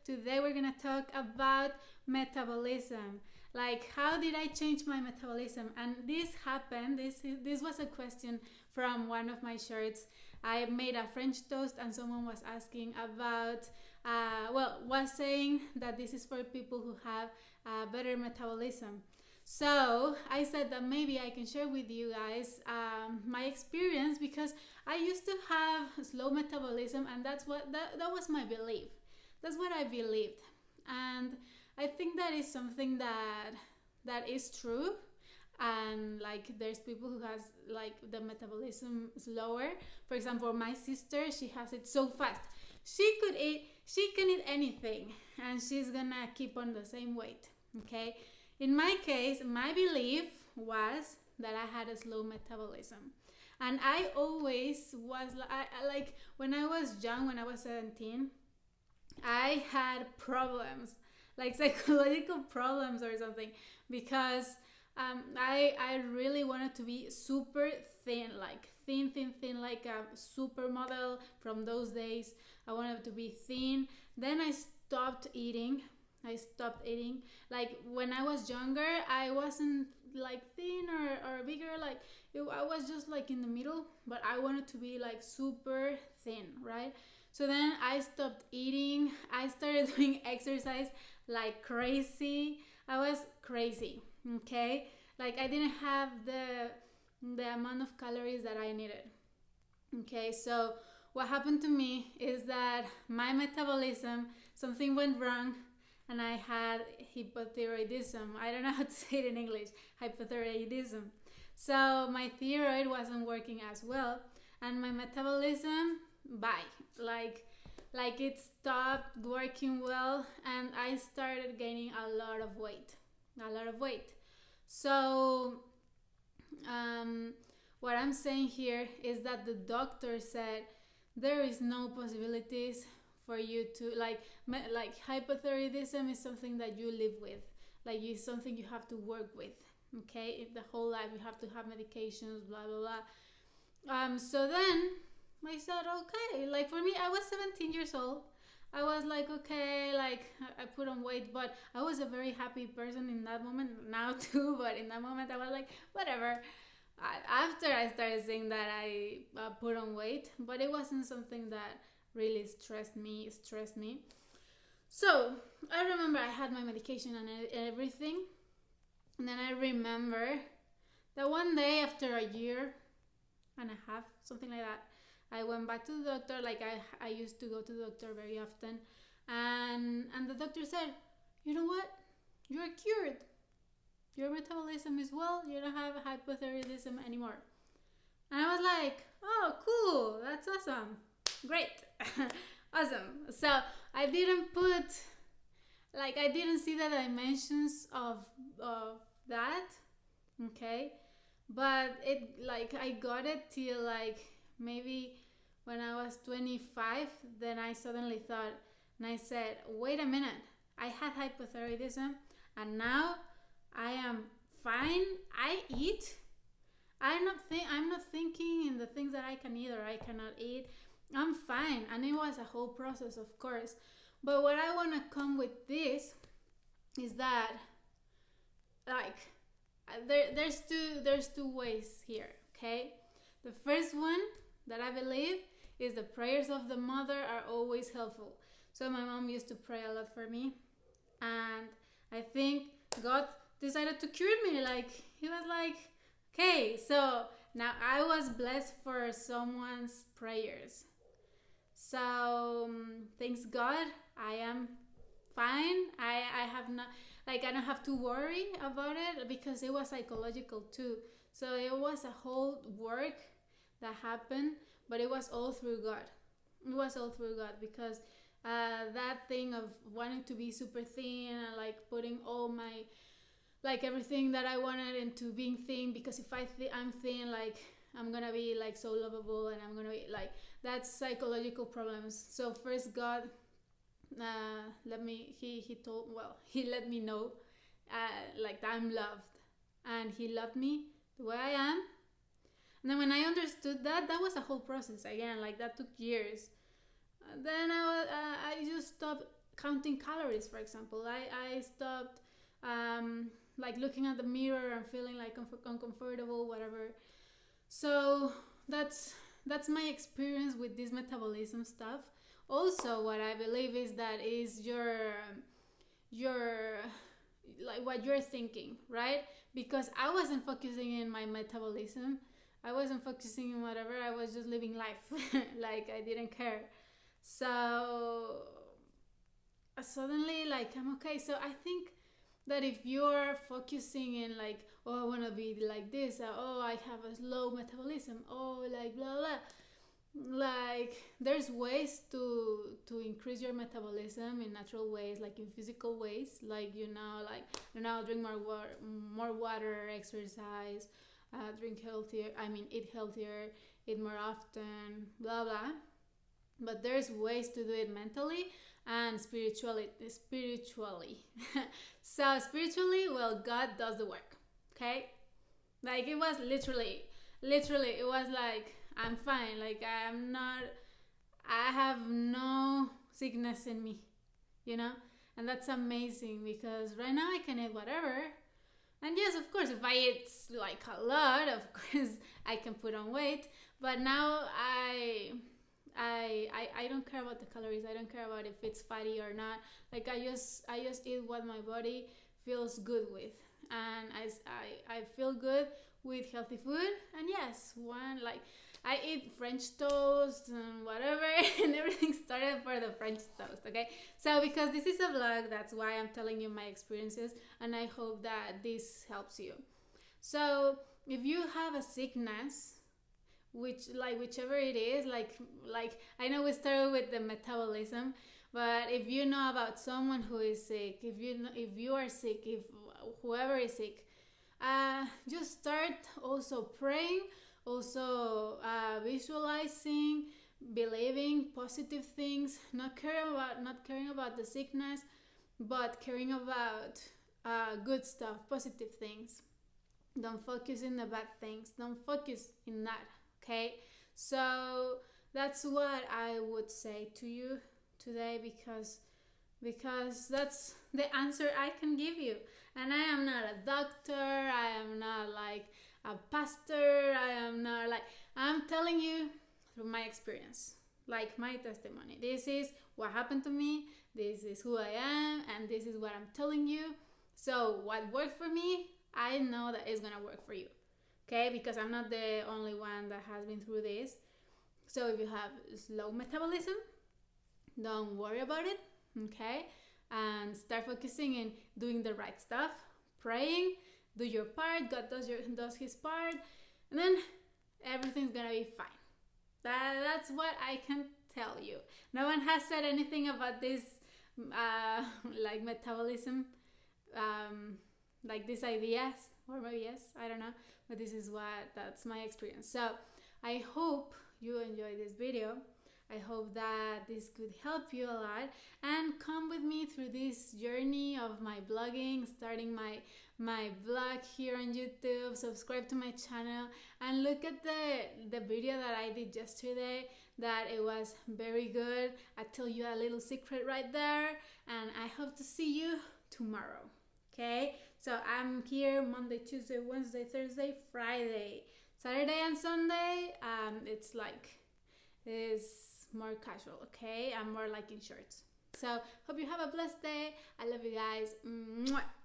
Today we're gonna talk about metabolism. Like, how did I change my metabolism? And this happened, this was a question from one of my shirts. I made a French toast and someone was asking about, was saying that this is for people who have better metabolism. So I said that maybe I can share with you guys my experience, because I used to have slow metabolism, and that was my belief. That's what I believed, and I think that is something that is true. And like, there's people who has like the metabolism slower. For example, my sister, she has it so fast. She can eat anything, and she's gonna keep on the same weight. Okay. In my case, my belief was that I had a slow metabolism. And I always was like, when I was young, when I was 17, I had problems, like psychological problems or something, because I really wanted to be super thin, like thin, like a supermodel from those days. I wanted to be thin. Then I stopped eating. Like, when I was younger, I wasn't like thin or bigger. Like, I was just like in the middle, but I wanted to be like super thin, right? So then I stopped eating. I started doing exercise like crazy. I was crazy, okay? Like, I didn't have the amount of calories that I needed. Okay, so what happened to me is that my metabolism, something went wrong, and I had hypothyroidism. I don't know how to say it in English, hypothyroidism. So my thyroid wasn't working as well, and my metabolism, bye. Like it stopped working well, and I started gaining a lot of weight. So what I'm saying here is that the doctor said there is no possibilities for you to like hypothyroidism is something that you live with, like it's something you have to work with. Okay, if the whole life you have to have medications, blah blah blah. So then I said, okay, like for me, I was 17 years old. I was like, okay, like I put on weight, but I was a very happy person in that moment, now too, but in that moment I was like, whatever. After I started saying that, I put on weight, but it wasn't something that really stressed me. So I remember I had my medication and everything, and then I remember that one day, after a year and a half, something like that, I went back to the doctor. Like, I used to go to the doctor very often, and the doctor said, you know what, you're cured, your metabolism is well, you don't have hypothyroidism anymore. And I was like, oh, cool, that's awesome, great. Awesome. So I didn't see the dimensions of that, okay, but it, like, I got it till like maybe when I was 25. Then I suddenly thought, and I said, wait a minute, I had hypothyroidism, and now I am fine. I eat. I'm not thinking in the things that I can eat or I cannot eat. I'm fine. And it was a whole process, of course. But what I want to come with this is that, like, there's two ways here, okay? The first one that I believe is the prayers of the mother are always helpful. So my mom used to pray a lot for me, and I think God decided to cure me. Like, he was like, okay, so now I was blessed for someone's prayers. So thanks God, I am fine. I have not, like, I don't have to worry about it, because it was psychological too. So it was a whole work that happened, but it was all through God. Because that thing of wanting to be super thin and like putting all my, like, everything that I wanted into being thin, because if I'm thin, like, I'm gonna be like so lovable, and I'm gonna be like, that's psychological problems. So first God let me know like, that I'm loved, and he loved me the way I am. And then when I understood that was a whole process again. Like, that took years. Then I just stopped counting calories, for example. I stopped like looking at the mirror and feeling like uncomfortable, whatever. So that's my experience with this metabolism stuff. Also, what I believe is that is your like what you're thinking, right? Because I wasn't focusing in my metabolism. I wasn't focusing in whatever. I was just living life. Like I didn't care. So suddenly, like, I'm okay. So I think that if you're focusing in like, oh, I want to be like this, oh, I have a slow metabolism, oh, like blah blah, like there's ways to increase your metabolism in natural ways, like in physical ways, like like drink more water, exercise, drink healthier, eat healthier, eat more often, blah blah. But there's ways to do it mentally and spiritually. So spiritually, well, God does the work. Okay, like it was literally it was like, I'm fine, like I have no sickness in me, and that's amazing, because right now I can eat whatever. And yes, of course, if I eat like a lot, of course I can put on weight. But now I don't care about the calories. I don't care about if it's fatty or not. Like I just eat what my body feels good with, and I feel good with healthy food. And yes, I eat French toast and whatever, and everything started for the French toast. Okay, so because this is a vlog, that's why I'm telling you my experiences, and I hope that this helps you. So if you have a sickness, whichever it is, like I know we started with the metabolism, but if you know about someone who is sick, if you are sick, if whoever is sick, just start also praying, also visualizing, believing positive things, not caring about the sickness, but caring about good stuff, positive things. Don't focus in the bad things, don't focus in that. Okay, so that's what I would say to you today, because that's the answer I can give you. And I am not a doctor, I am not like a pastor, I'm telling you through my experience, like my testimony. This is what happened to me, this is who I am, and this is what I'm telling you. So what worked for me, I know that it's gonna work for you. Okay, because I'm not the only one that has been through this. So if you have slow metabolism, don't worry about it, okay? And start focusing in doing the right stuff, praying, do your part, God does his part, and then everything's gonna be fine. That's what I can tell you. No one has said anything about this like metabolism, like these ideas, or maybe yes, I don't know, but that's my experience. So I hope you enjoyed this video. I hope that this could help you a lot, and come with me through this journey of my blogging, starting my vlog here on YouTube. Subscribe to my channel and look at the video that I did yesterday, that it was very good. I tell you a little secret right there, and I hope to see you tomorrow. Okay, so I'm here Monday, Tuesday, Wednesday, Thursday, Friday, Saturday and Sunday. It's more casual. Okay, I'm more like in shorts. So hope you have a blessed day. I love you guys. Mwah.